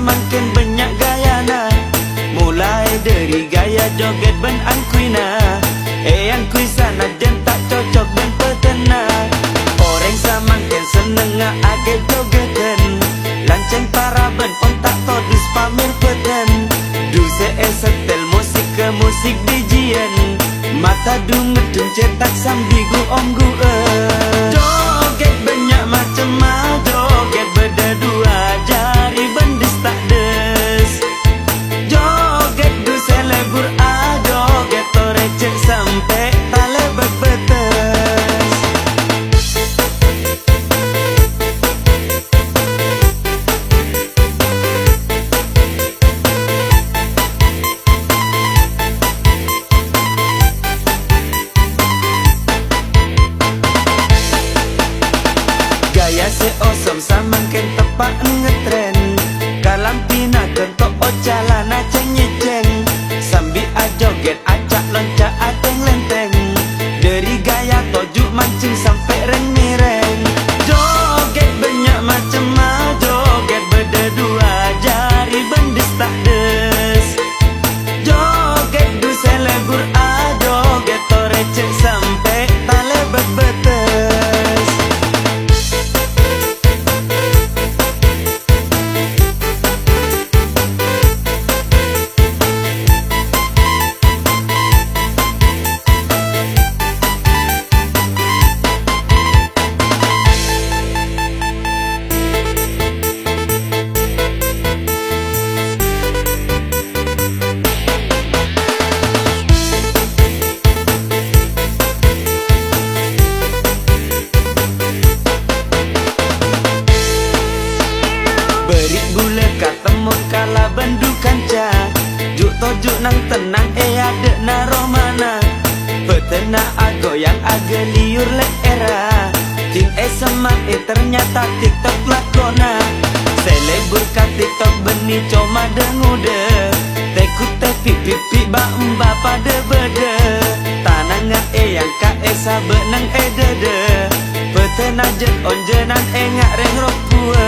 semakin banyak gayana. Mulai dari gaya joget ben angkuina, angkui sana jen tak cocok ben petena. Orang semakin seneng age jogeten, lancen para ben on tak todus pamer peten. Du setel musik ke musik dijian, mata du medun cetak sambigu omgu joget banyak macam joget beda dua jari bendis tak des. Joget du selebur joget torecek sampai tale bebetes. Gaya seosom samakin tepak ngetren, kalam pina kentok ocalana ceng-nyeceng, sambil ajoget acak loncat ateng lenteng. Dari gaya tojuk mancing sampai reng-mireng. Joget banyak macam joget beda dua jari bendis tak des. Joget du selebur joget torecek sampai tale bebetes. Beri gula katemu kala bendu kanca, juk tojuk nang tenang ada na romana. Petena agoyang aga liur le era, ting semak ternyata TikTok lakona. Selebur ka TikTok beni coma dengude, tekut te pipi ba emba pada bede. Tananga yang ka esa benang dede, petena jet onjenan ngak reng rok bua.